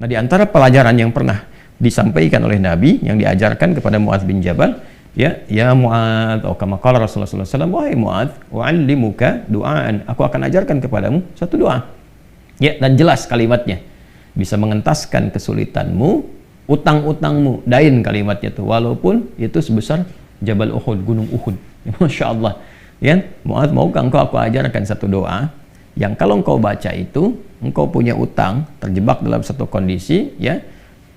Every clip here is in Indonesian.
Nah, di antara pelajaran yang pernah disampaikan oleh Nabi yang diajarkan kepada Muadz bin Jabal, ya Muadz, atau kama qala Rasulullah sallallahu alaihi wasallam, wahai Muadz, u'allimuka du'aan, aku akan ajarkan kepadamu satu doa. Ya, dan jelas kalimatnya. Bisa mengentaskan kesulitanmu, utang-utangmu, dain kalimatnya tuh, walaupun itu sebesar Jabal Uhud, gunung Uhud. Ya, Masya Allah. Ya, Muadz, maukah engkau aku ajarkan satu doa yang kalau engkau baca itu, engkau punya utang, terjebak dalam satu kondisi, ya,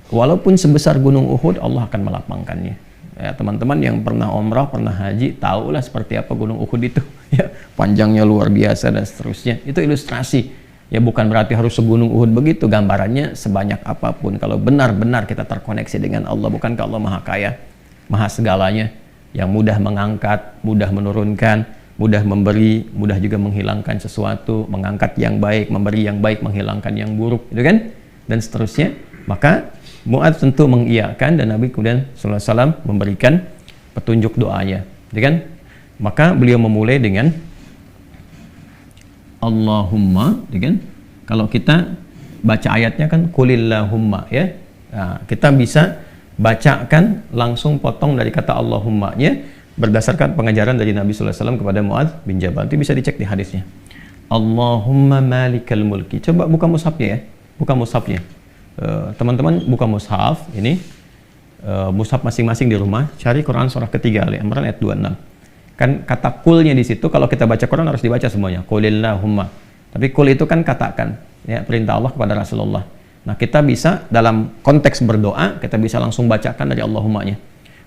walaupun sebesar gunung Uhud, Allah akan melapangkannya. Ya, teman-teman yang pernah umrah, pernah haji, tahulah seperti apa gunung Uhud itu. Ya, panjangnya luar biasa dan seterusnya. Itu ilustrasi. Ya, bukan berarti harus segunung Uhud begitu. Gambarannya sebanyak apapun. Kalau benar-benar kita terkoneksi dengan Allah, bukankah Allah Maha Kaya, Maha segalanya, yang mudah mengangkat, mudah menurunkan, mudah memberi, mudah juga menghilangkan sesuatu, mengangkat yang baik, memberi yang baik, menghilangkan yang buruk, gitu kan? Dan seterusnya. Maka Muadz tentu mengiyakan, dan Nabi kemudian sallallahu alaihi wasallam memberikan petunjuk doanya, gitu kan? Maka beliau memulai dengan Allahumma, gitu kan? Kalau kita baca ayatnya kan qulillahumma, ya. Nah, kita bisa bacakan langsung potong dari kata Allahumma-nya berdasarkan pengajaran dari Nabi sallallahu alaihi wasallam kepada Muadz bin Jabal. Itu bisa dicek di hadisnya. Allahumma malikal mulki. Coba buka mushafnya ya. Buka mushafnya. Teman-teman buka mushaf ini, mushaf masing-masing di rumah, cari Quran surah ketiga Ali Imran ayat 26. Kan kata kulnya di situ, kalau kita baca Quran harus dibaca semuanya. Qulillahumma. Tapi kul itu kan katakan, ya, perintah Allah kepada Rasulullah. Nah, kita bisa dalam konteks berdoa, kita bisa langsung bacakan dari Allahumma-nya.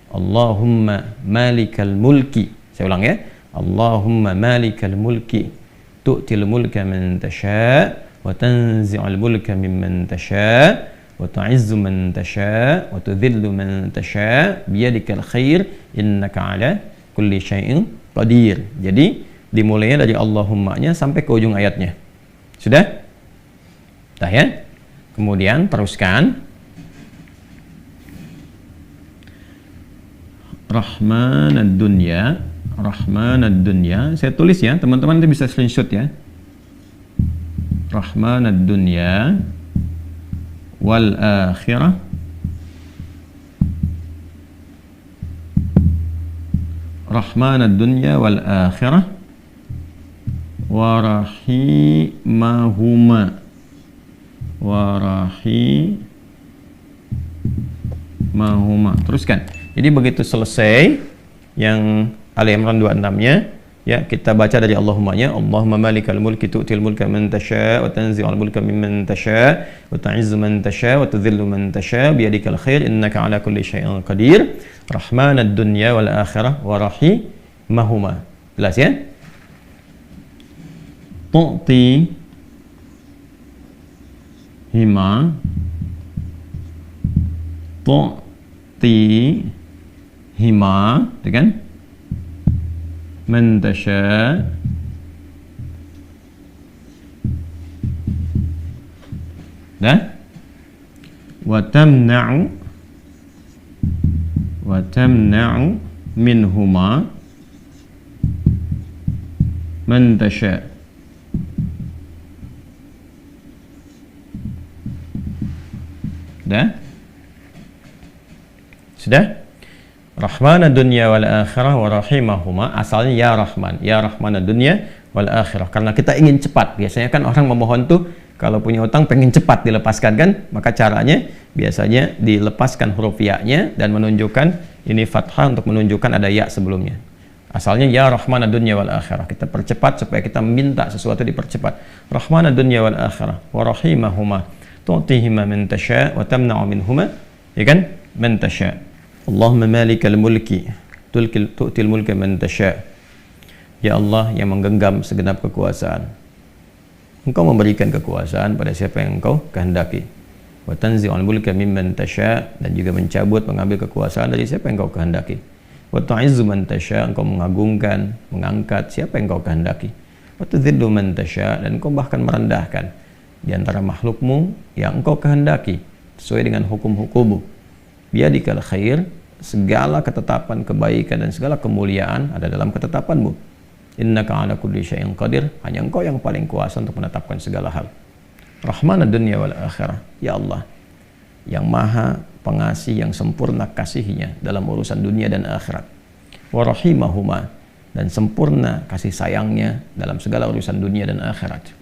Allahumma malikal mulki. Saya ulang ya. Allahumma malikal mulki tu'til mulka man tasha' wa tanzi'ul mulka mimman tasha' wa tu'izzu man tasha' wa tudhillu man tasha' biyadikal khair innaka ala kulli syai'in qadir. Jadi dimulainya dari Allahumma-nya sampai ke ujung ayatnya. Sudah? Dah ya? Kemudian teruskan Rahmanad dunya, Rahmanad dunya. Saya tulis ya, teman-teman itu bisa screenshot ya. Rahmanad dunya wal akhirah Rahmanad dunya wal akhirah wa rahimahuma wa rahimahuma. Teruskan. Jadi begitu selesai yang Ali Imran 26-nya, ya, kita baca dari Allahumma-nya. Allahumma malikal mulki tu'til mulka man tasha' wa tanzi'ul mulka mimman tasha' wa tu'izzu man tasha' wa tudhillu man tasha' biyadikal khair innaka ala kulli syai'in qadir. Rahmanad dunya wal akhirah wa rahimahuma. Jelas ya? Tu'ti hima tu'ti hima, kan? Man tasha' dah, wa tamna'u minhuma man tasha'. Dah? Sudah? Rahmanad dunya wal akhirah wa rahimahuma. Asalnya ya Rahman, ya Rahmanad dunya wal akhirah. Karena kita ingin cepat. Biasanya kan orang memohon tuh kalau punya utang pengen cepat dilepaskan kan? Maka caranya biasanya dilepaskan huruf ya-nya dan menunjukkan ini fathah untuk menunjukkan ada ya sebelumnya. Asalnya ya Rahmanad dunya wal akhirah. Kita percepat supaya kita minta sesuatu dipercepat. Rahmanad dunya wal akhirah wa rahimahuma tu'tihima man tasha' wa tamna'u minhuma, ya kan? Man tasha'. Allahumma malikal mulki tu'til mulka man tasha'. Ya Allah yang menggenggam segenap kekuasaan, Engkau memberikan kekuasaan pada siapa yang Engkau kehendaki. Wa tanzi'ul mulka mimman tasha', dan juga mencabut, mengambil kekuasaan dari siapa yang Engkau kehendaki. Wa tu'izzu man tasha', Engkau mengagungkan, mengangkat siapa yang Engkau kehendaki. Wa tudhillu man tasha', dan Engkau bahkan merendahkan di antara makhlukmu yang Engkau kehendaki sesuai dengan hukum-hukummu. Biyadikal khair, segala ketetapan kebaikan dan segala kemuliaan ada dalam ketetapanmu. Innaka ala kulli syai'in qadir, hanya Engkau yang paling kuasa untuk menetapkan segala hal. Rahmanad dunya wal akhirah. Ya Allah, yang maha pengasih, yang sempurna kasihnya dalam urusan dunia dan akhirat. Wa rahimahuma, dan sempurna kasih sayangnya dalam segala urusan dunia dan akhirat.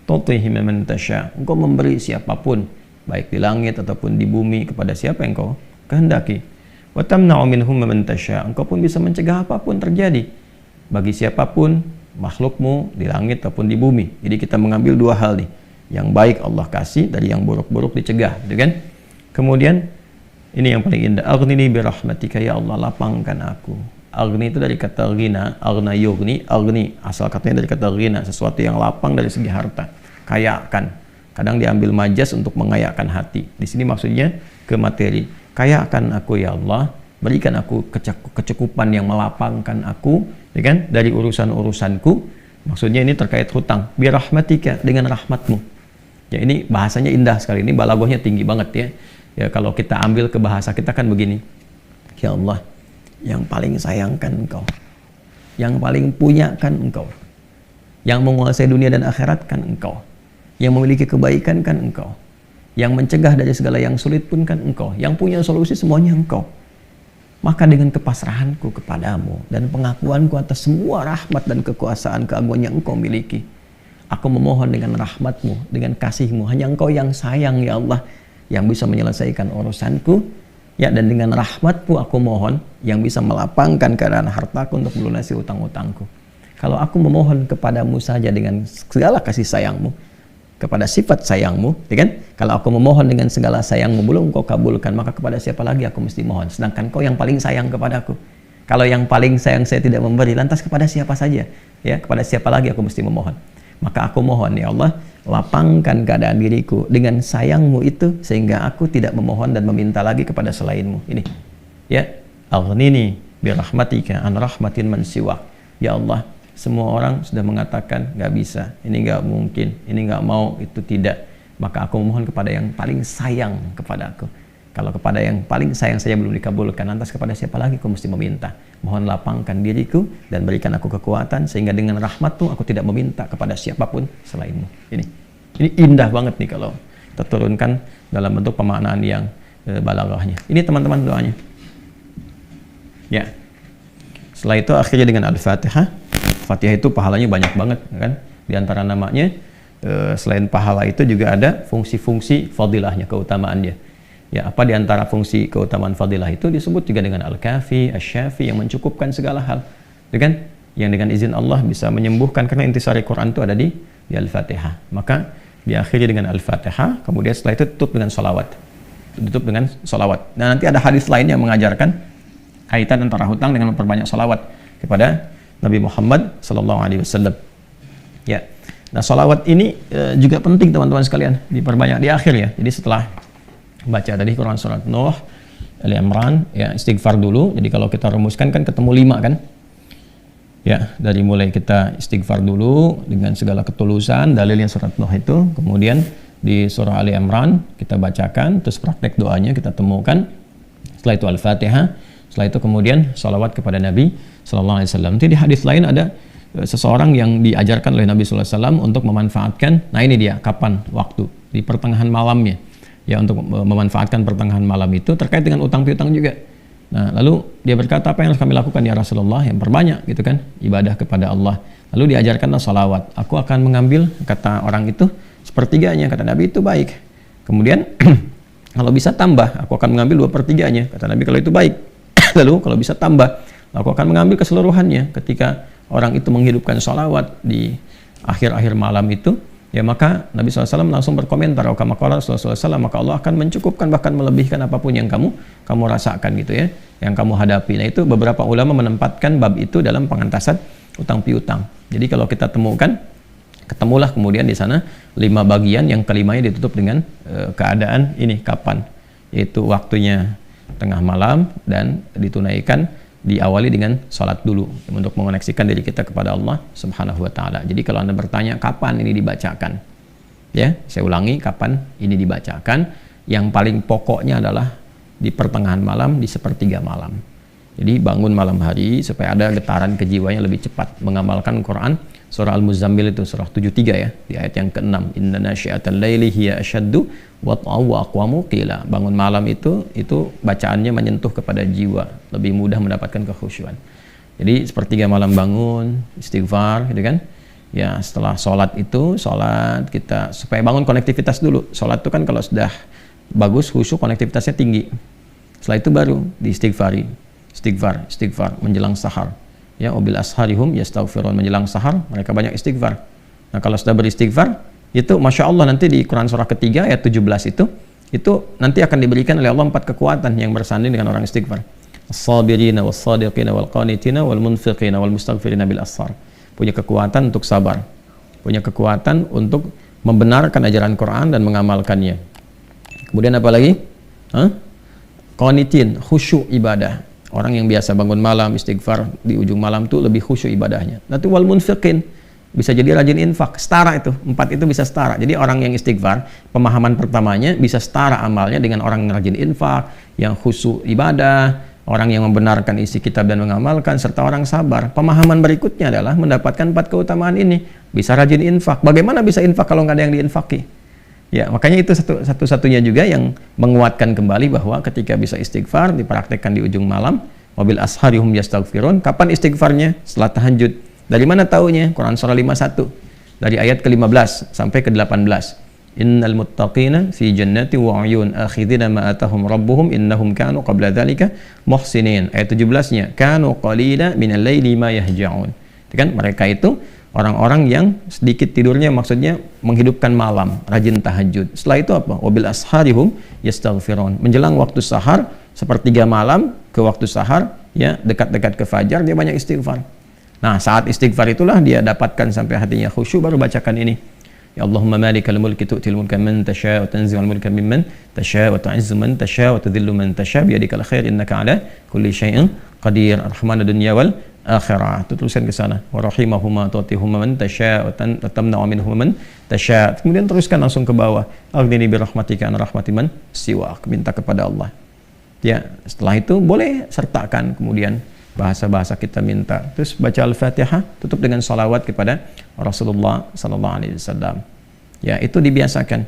Tutihi man tasya, engkau memberi siapapun, baik di langit ataupun di bumi, kepada siapa yang engkau kehendaki. Wa tamna'u minhum man tasya, engkau pun bisa mencegah apapun terjadi bagi siapapun makhlukmu di langit ataupun di bumi. Jadi kita mengambil dua hal nih, yang baik Allah kasih, dari yang buruk-buruk dicegah, gitu kan? Kemudian ini yang paling indah, aghnini bi rahmatika, ya Allah lapangkan aku. Aghni itu dari kata ghina, aghna yughni, aghni asal katanya dari kata ghina, sesuatu yang lapang dari segi harta, kayakan. Kadang diambil majas untuk mengayakan hati. Di sini maksudnya ke materi. Kayakan aku ya Allah, berikan aku kecukupan yang melapangkan aku, ya kan, dari urusan-urusanku. Maksudnya ini terkait hutang. Bi rahmatika, dengan rahmatmu. Ya ini bahasanya indah sekali, ini balaghahnya tinggi banget ya. Ya kalau kita ambil ke bahasa kita kan begini. Ya Allah, yang paling sayangkan engkau, yang paling punya kan engkau, yang menguasai dunia dan akhirat kan engkau, yang memiliki kebaikan kan engkau, yang mencegah dari segala yang sulit pun kan engkau, yang punya solusi semuanya engkau. Maka dengan kepasrahanku kepadamu dan pengakuanku atas semua rahmat dan kekuasaan keagungan yang engkau miliki, aku memohon dengan rahmatmu, dengan kasihmu, hanya engkau yang sayang ya Allah, yang bisa menyelesaikan urusanku. Ya, dan dengan rahmatmu aku mohon, yang bisa melapangkan keadaan hartaku untuk melunasi utang-utangku. Kalau aku memohon kepadamu saja dengan segala kasih sayangmu, kepada sifat sayangmu, ya kan? Kalau aku memohon dengan segala sayangmu belum kau kabulkan, maka kepada siapa lagi aku mesti mohon? Sedangkan kau yang paling sayang kepadaku. Kalau yang paling sayang saya tidak memberi, lantas kepada siapa saja? Ya, kepada siapa lagi aku mesti memohon? Maka aku mohon ya Allah, lapangkan keadaan diriku dengan sayangmu itu, sehingga aku tidak memohon dan meminta lagi kepada selainmu. Ini ya, aghnini bi rahmatika an rahmatin man siwak. Ya Allah, semua orang sudah mengatakan nggak bisa, ini nggak mungkin, ini nggak mau, itu tidak. Maka aku memohon kepada yang paling sayang kepada aku. Kalau kepada yang paling sayang saja belum dikabulkan, lantas kepada siapa lagi aku mesti meminta? Mohon lapangkan diriku dan berikan aku kekuatan, sehingga dengan rahmatmu aku tidak meminta kepada siapapun selainmu. Ini indah banget nih kalau kita turunkan dalam bentuk pemaknaan yang balaghahnya. Ini teman-teman doanya. Ya. Setelah itu akhirnya dengan Al-Fatihah. Fatihah itu pahalanya banyak banget, kan? Di antara namanya selain pahala itu juga ada fungsi-fungsi fadilahnya, keutamaannya. Ya, apa di antara fungsi keutamaan fadilah itu disebut juga dengan Al-Kafi, Asy-Syafi, yang mencukupkan segala hal. Ya kan? Yang dengan izin Allah bisa menyembuhkan, karena intisari Quran itu ada di Al-Fatihah. Maka diakhiri dengan Al-Fatihah, kemudian setelah itu tutup dengan sholawat. Tutup dengan sholawat. Nah, nanti ada hadis lain yang mengajarkan kaitan antara hutang dengan memperbanyak sholawat kepada Nabi Muhammad SAW. Ya. Nah, sholawat ini juga penting teman-teman sekalian, diperbanyak di akhir ya. Jadi setelah baca tadi Quran surat Nuh, Ali Imran, ya istighfar dulu. Jadi kalau kita rumuskan kan ketemu 5 kan? Ya, dari mulai kita istighfar dulu dengan segala ketulusan, dalilnya surat Nuh itu, kemudian di surah Ali Imran kita bacakan, terus praktek doanya kita temukan. Setelah itu Al-Fatihah, setelah itu kemudian sholawat kepada Nabi Sallallahu Alaihi Wasallam. Nanti di hadis lain ada seseorang yang diajarkan oleh Nabi Sallallahu Alaihi Wasallam untuk memanfaatkan, nah ini dia, kapan waktu, di pertengahan malamnya. Ya, untuk memanfaatkan pertengahan malam itu terkait dengan utang piutang juga. Nah, lalu dia berkata, apa yang harus kami lakukan ya Rasulullah? Yang perbanyak gitu kan, ibadah kepada Allah. Lalu diajarkanlah salawat. Aku akan mengambil, kata orang itu, sepertiganya. Kata Nabi, itu baik. Kemudian kalau bisa tambah, aku akan mengambil 2/3-nya. Kata Nabi, kalau itu baik. Lalu kalau bisa tambah, aku akan mengambil keseluruhannya. Ketika orang itu menghidupkan salawat di akhir-akhir malam itu, ya maka Nabi SAW langsung berkomentar, kama qala Rasulullah SAW, maka Allah akan mencukupkan, bahkan melebihkan apapun yang kamu rasakan gitu ya, yang kamu hadapi. Nah, itu beberapa ulama menempatkan bab itu dalam pengentasan utang piutang. Jadi kalau kita temukan, ketemulah kemudian di sana 5 bagian, yang kelimanya ditutup dengan keadaan ini kapan, yaitu waktunya tengah malam, dan ditunaikan diawali dengan sholat dulu untuk mengoneksikan diri kita kepada Allah Subhanahu wa Ta'ala. Jadi kalau Anda bertanya kapan ini dibacakan, ya saya ulangi, kapan ini dibacakan, yang paling pokoknya adalah di pertengahan malam, di 1/3 malam. Jadi bangun malam hari supaya ada getaran kejiwanya lebih cepat mengamalkan Quran surah Al-Muzammil itu surah 73 ya, di ayat yang ke-6. Inna nasyi'atal laili hiya asyaddu wat'aw wa aqwamu qila. Bangun malam itu bacaannya menyentuh kepada jiwa, lebih mudah mendapatkan kekhusyuan. Jadi sepertiga malam bangun, istighfar gitu kan. Ya, setelah sholat kita supaya bangun konektivitas dulu. Sholat itu kan kalau sudah bagus khusyuk, konektivitasnya tinggi. Setelah itu baru diistighfari. Istighfar menjelang sahar. Ya, wabil asharihum yastaghfirun, menjelang sahar mereka banyak istighfar. Nah, kalau sudah beristighfar, itu Masya Allah nanti di Quran surah ketiga ayat 17 itu nanti akan diberikan oleh Allah 4 kekuatan yang bersanding dengan orang istighfar. As-sabirina was-sadiqina wal-qanitina wal-munfiqina wal-mustaghfirina bil ashar. Punya kekuatan untuk sabar, punya kekuatan untuk membenarkan ajaran Quran dan mengamalkannya. Kemudian apa lagi? Qanitin, khusyuk ibadah. Orang yang biasa bangun malam istighfar di ujung malam tuh lebih khusyuk ibadahnya. Nanti wal munfiqin, bisa jadi rajin infak, setara itu. 4 itu bisa setara. Jadi orang yang istighfar, pemahaman pertamanya bisa setara amalnya dengan orang yang rajin infak, yang khusyuk ibadah, orang yang membenarkan isi kitab dan mengamalkan, serta orang sabar. Pemahaman berikutnya adalah mendapatkan 4 keutamaan ini. Bisa rajin infak. Bagaimana bisa infak kalau nggak ada yang diinfaki? Ya, makanya itu satu-satunya juga yang menguatkan kembali bahwa ketika bisa istighfar dipraktekkan di ujung malam, wabil asharihum yastaghfirun. Kapan istighfarnya? Setelah tahajud. Dari mana taunya? Quran surah 51 dari ayat ke-15 sampai ke-18. Innal muttaqina fi jannati wa 'uyun akhidina ma atahum rabbuhum innahum kanu qabla dzalika muhsinin. Ayat 17-nya, kanu qalila minal laili ma yahja'un. Kan mereka itu orang-orang yang sedikit tidurnya, maksudnya menghidupkan malam, rajin tahajud. Setelah itu apa? Wabil asharihum yastaghfirun. Menjelang waktu sahar, sepertiga malam ke waktu sahar, ya dekat-dekat ke fajar, dia banyak istighfar. Nah, saat istighfar itulah dia dapatkan sampai hatinya khusyuk, baru bacakan ini. Ya Allahumma malikal mulki tu'til mulka man tasha' wa tanzi'ul mulka mimman tasha' wa tu'izzu man tasha' wa tudhillu man tasha' biyadikal khair innaka 'ala kulli syai'in qadir. Ar-Rahman ad-dunya wal akhirah. Itu tulisan ke sana. Wa rahimahuma tu'tihuma man tasha' wa tamna'u minhum man tasha'. Kemudian teruskan langsung ke bawah. Aghnini bi rahmatika an rahmati man siwak. Minta kepada Allah. Ya, setelah itu boleh sertakan kemudian bahasa-bahasa kita minta. Terus baca Al-Fatihah, tutup dengan salawat kepada Rasulullah sallallahu alaihi wasallam. Ya, itu dibiasakan.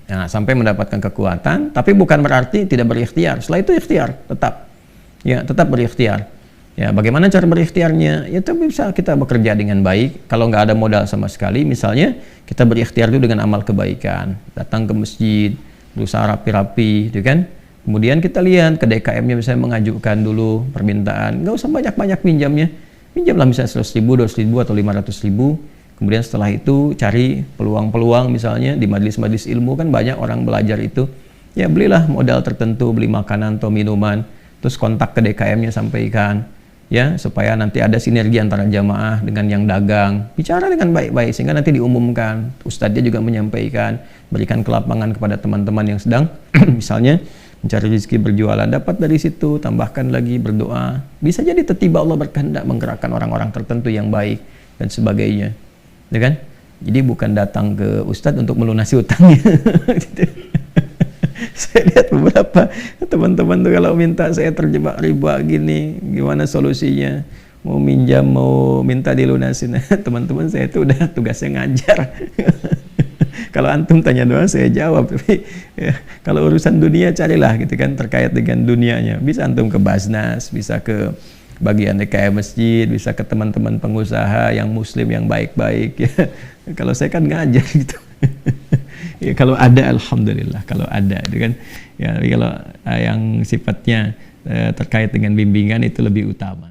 Nah, sampai mendapatkan kekuatan, tapi bukan berarti tidak berikhtiar. Setelah itu ikhtiar tetap. Ya, tetap berikhtiar. Ya, bagaimana cara berikhtiarnya? Ya, itu bisa kita bekerja dengan baik. Kalau nggak ada modal sama sekali, misalnya kita berikhtiar dulu dengan amal kebaikan. Datang ke masjid, berusaha rapi-rapi, gitu kan? Kemudian kita lihat ke DKM-nya, misalnya mengajukan dulu permintaan. Nggak usah banyak-banyak pinjamnya. Pinjamlah misalnya 100.000, 200.000 atau 500.000. Kemudian setelah itu cari peluang-peluang, misalnya di majelis-majelis ilmu kan banyak orang belajar itu. Ya, belilah modal tertentu, beli makanan atau minuman. Terus kontak ke DKM-nya, sampaikan. Ya, supaya nanti ada sinergi antara jamaah dengan yang dagang. Bicara dengan baik-baik sehingga nanti diumumkan. Ustadznya juga menyampaikan, berikan kelapangan kepada teman-teman yang sedang misalnya mencari rezeki berjualan, dapat dari situ, tambahkan lagi berdoa. Bisa jadi tiba-tiba Allah berkehendak menggerakkan orang-orang tertentu yang baik dan sebagainya. Ya kan? Jadi bukan datang ke ustadz untuk melunasi utangnya. Saya lihat beberapa teman-teman tuh kalau minta, saya terjebak riba gini, gimana solusinya? Mau minjam, mau minta dilunasin. Teman-teman saya itu udah tugasnya ngajar. Kalau antum tanya doang saya jawab, tapi ya, kalau urusan dunia carilah gitu kan, terkait dengan dunianya. Bisa antum ke Basnas, bisa ke bagian DKM masjid, bisa ke teman-teman pengusaha yang muslim yang baik-baik ya. Kalau saya kan ngajar gitu. Ya, kalau ada alhamdulillah, kalau ada itu kan. Ya, kalau yang sifatnya terkait dengan bimbingan itu lebih utama.